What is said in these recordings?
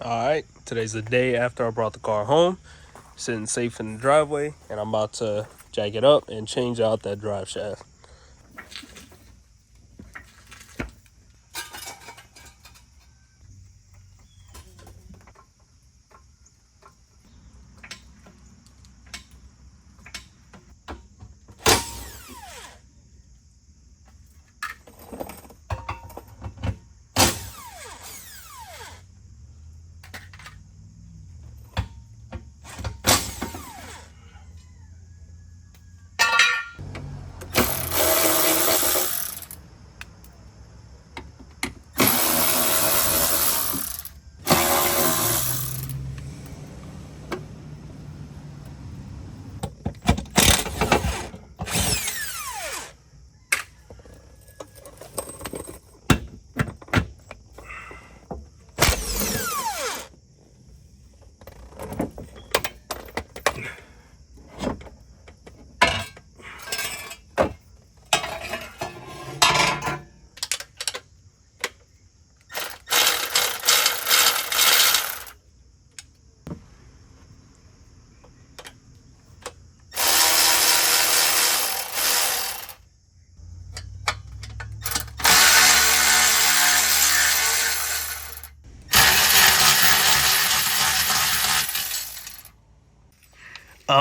Alright, today's the day after I brought the car home, sitting safe in the driveway, and I'm about to jack it up and change out that drive shaft.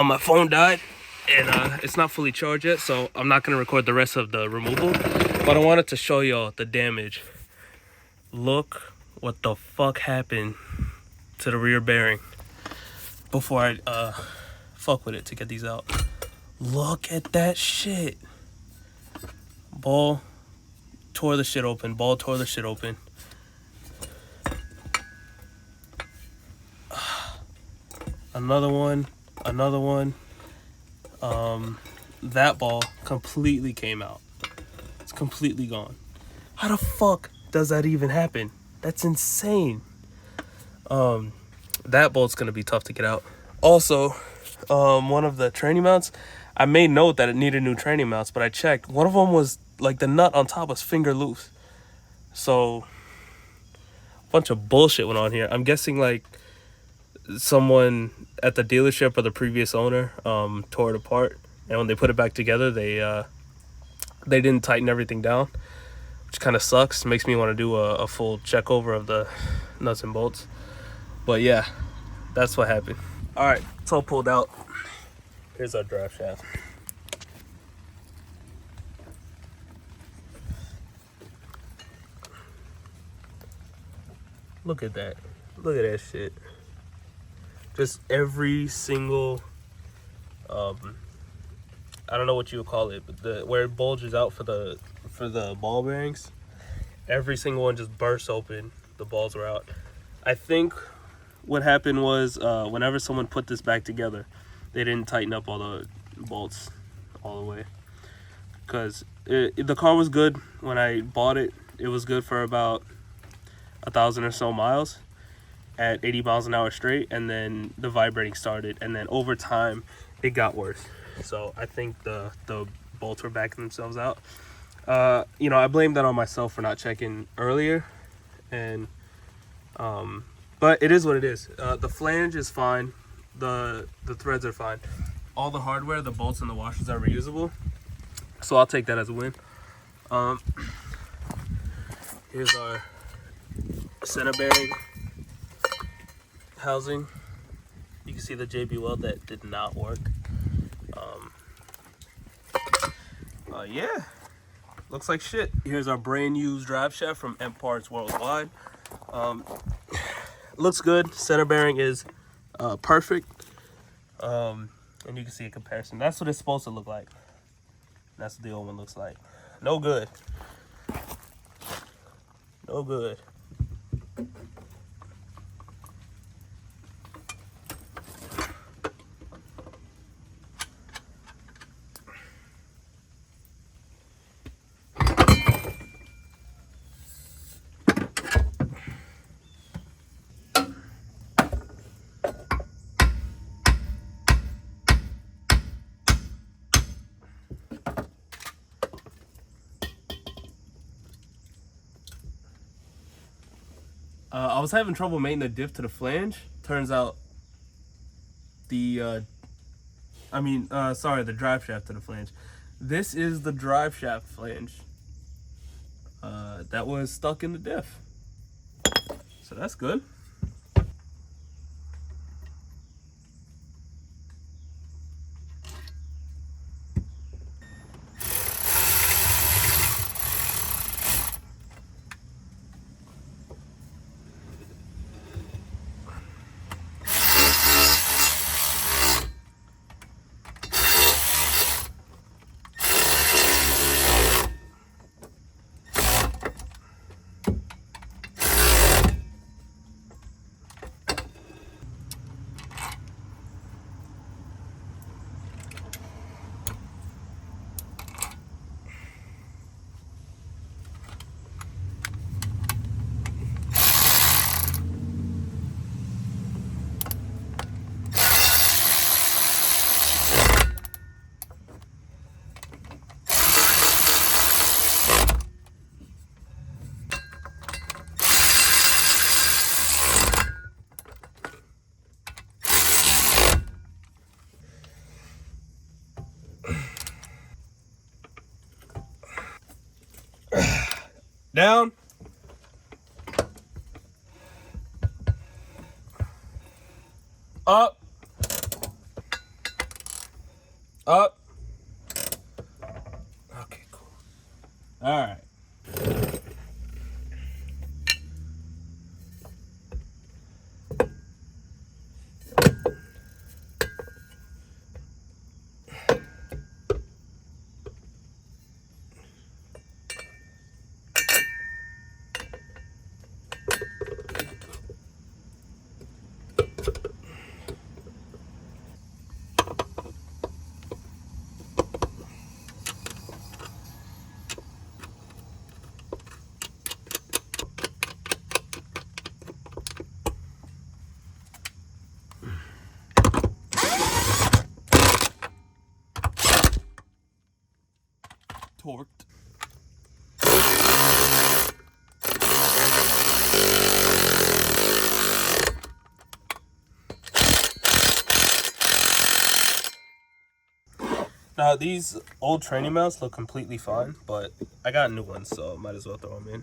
My phone died, and it's not fully charged yet, so I'm not going to record the rest of the removal, but I wanted to show y'all the damage. Look what the fuck happened to the rear bearing before I fuck with it to get these out. Look at that shit. Ball tore the shit open. Another one. That ball completely came out. It's completely gone. How the fuck does that even happen? That's insane. That bolt's gonna be tough to get out. Also, one of the training mounts, I made note that it needed new training mounts, but I checked. One of them was like the nut on top was finger loose. So a bunch of bullshit went on here. I'm guessing like someone at the dealership or the previous owner tore it apart, and when they put it back together, they didn't tighten everything down, which kind of sucks. Makes me want to do a full check over of the nuts and bolts. But yeah, that's what happened. All right, it's all pulled out. Here's our drive shaft. Look at that. Look at that shit. Just every single I don't know what you would call it, but where it bulges out for the ball bearings, every single one just burst open. The balls were out. I think what happened was whenever someone put this back together, they didn't tighten up all the bolts all the way, because the car was good when I bought it. It was good for about 1,000 or so miles at 80 miles an hour straight, and then the vibrating started, and then over time it got worse. So I think the bolts were backing themselves out. You know, I blame that on myself for not checking earlier, and but it is what it is. The flange is fine, the threads are fine, all the hardware, the bolts and the washers are reusable, so I'll take that as a win. Here's our center bearing housing. You can see the JB weld that did not work. Yeah, looks like shit. Here's our brand used drive shaft from M Parts Worldwide. Looks good. Center bearing is perfect, and you can see a comparison. That's what it's supposed to look like. That's what the old one looks like. No good. No good. I was having trouble making the diff to the flange. Turns out the drive shaft to the flange. This is the drive shaft flange that was stuck in the diff. So that's good. Down. Up. Up. Okay, cool. All right. Torqued. Now these old training mounts look completely fine, but I got new ones, so might as well throw them in.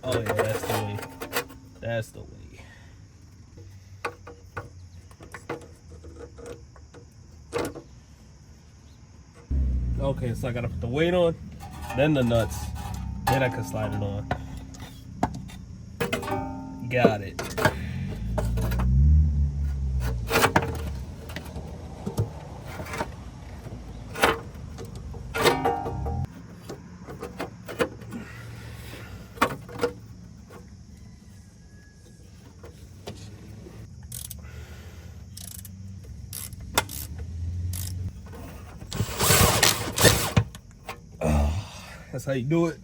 Oh yeah, that's the way. That's the way. Okay, so I gotta put the weight on, then the nuts, then I can slide it on. Got it. That's how you do it.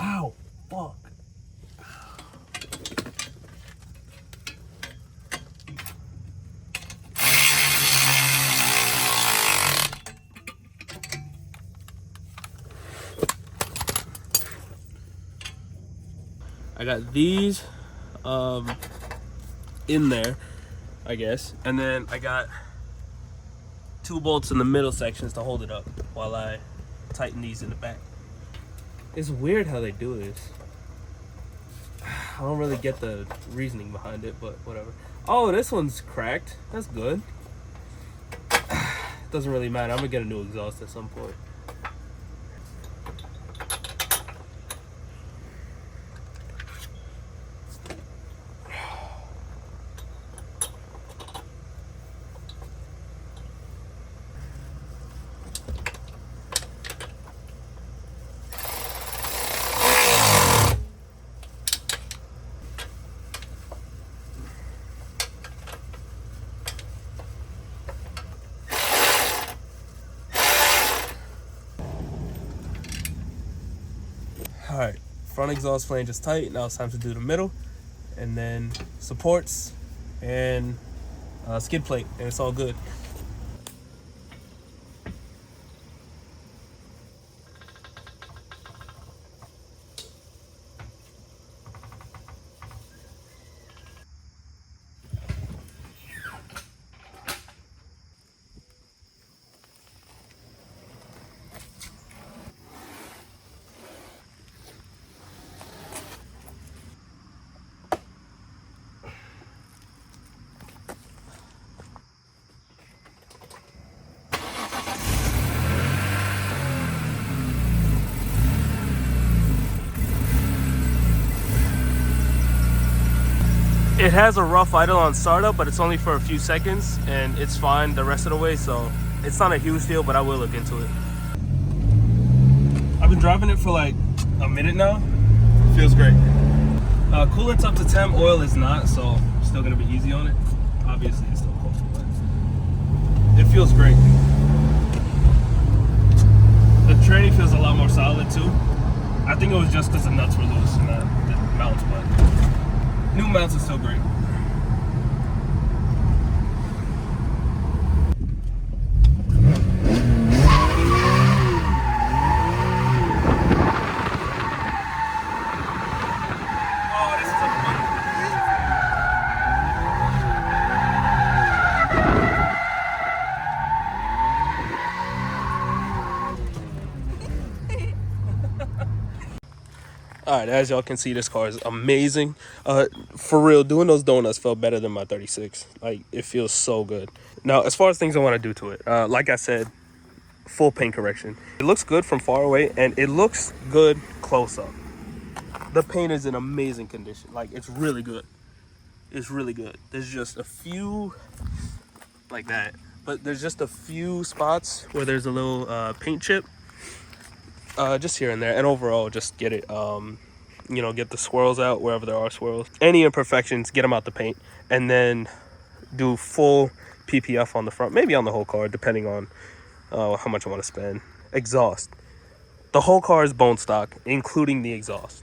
Ow, fuck. I got these in there, I guess, and then I got 2 bolts in the middle sections to hold it up while I tighten these in the back. It's weird how they do this. I don't really get the reasoning behind it, but whatever. Oh, this one's cracked. That's good. Doesn't really matter. I'm gonna get a new exhaust at some point. All right, front exhaust flange is tight. Now it's time to do the middle, and then supports and skid plate, and it's all good. It has a rough idle on startup, but it's only for a few seconds, and it's fine the rest of the way, so it's not a huge deal, but I will look into it. I've been driving it for like a minute now. Feels great. Coolant's up to temp, oil is not, so still gonna be easy on it. Obviously it's still cold, but it feels great. The tranny feels a lot more solid too. I think it was just because the nuts were loose and the mounts, but new mounts are still great. All right, as y'all can see, this car is amazing. For real, doing those donuts felt better than my 36. Like, it feels so good. Now, as far as things I want to do to it, like I said, full paint correction. It looks good from far away, and it looks good close up. The paint is in amazing condition. Like, it's really good. It's really good. There's just a few, like that, but there's just a few spots where there's a little paint chip. Just here and there, and overall just get it you know, get the swirls out wherever there are swirls. Any imperfections, get them out the paint, and then do full PPF on the front, maybe on the whole car, depending on how much I want to spend. Exhaust, the whole car is bone stock, including the exhaust.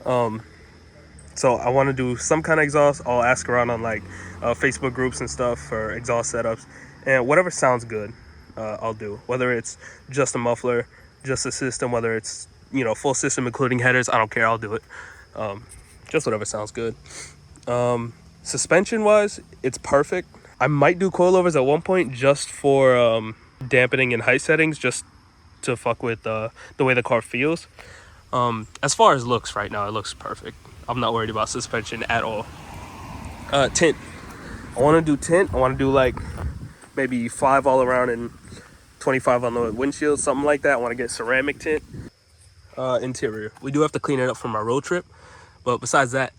So I want to do some kind of exhaust. I'll ask around on like Facebook groups and stuff for exhaust setups, and whatever sounds good, I'll do. Whether it's just a muffler, just a system, whether it's, you know, full system including headers, I don't care, I'll do it. Just whatever sounds good. Suspension wise, it's perfect. I might do coilovers at one point just for dampening and height settings, just to fuck with the way the car feels. As far as looks right now, it looks perfect. I'm not worried about suspension at all. Tint, I want to do tint. I want to do like maybe 5 all around and 25 on the windshield, something like that. I want to get ceramic tint. Interior, we do have to clean it up from our road trip, but besides that,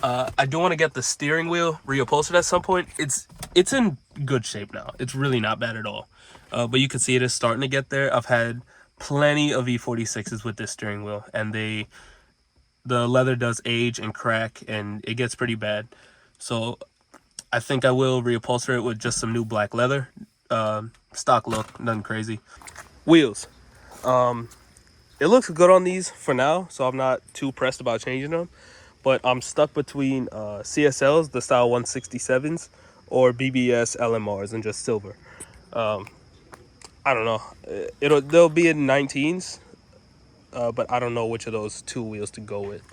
I do want to get the steering wheel reupholstered at some point. It's in good shape now. It's really not bad at all, but you can see it is starting to get there. I've had plenty of E46s with this steering wheel, and the leather does age and crack, and it gets pretty bad. So I think I will reupholster it with just some new black leather. Stock look, nothing crazy. Wheels, it looks good on these for now, so I'm not too pressed about changing them, but I'm stuck between CSLs, the style 167s, or BBS LMRs and just silver. I don't know, they'll be in 19s, but I don't know which of those two wheels to go with.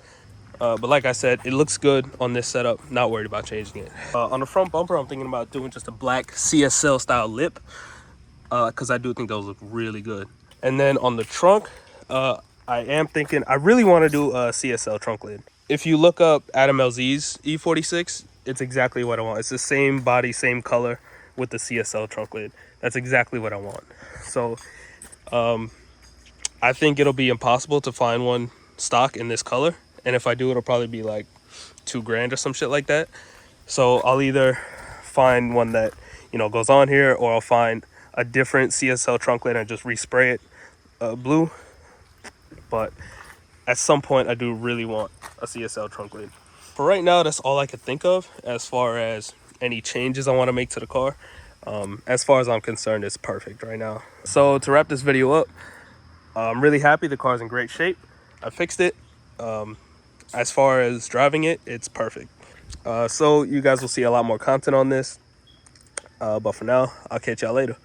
But like I said, it looks good on this setup, not worried about changing it. On the front bumper, I'm thinking about doing just a black CSL style lip, because I do think those look really good. And then on the trunk, I am thinking, I really want to do a CSL trunk lid. If you look up Adam LZ's E46, it's exactly what I want. It's the same body, same color with the CSL trunk lid. That's exactly what I want. So I think it'll be impossible to find one stock in this color, and if I do, it'll probably be like $2,000 or some shit like that. So I'll either find one that, you know, goes on here, or I'll find a different CSL trunk lid and just respray it blue. But at some point I do really want a CSL trunk lid. For right now, that's all I could think of as far as any changes I want to make to the car. As far as I'm concerned, it's perfect right now. So to wrap this video up, I'm really happy. The car's in great shape. I fixed it. As far as driving it, it's perfect. So you guys will see a lot more content on this. But for now, I'll catch y'all later.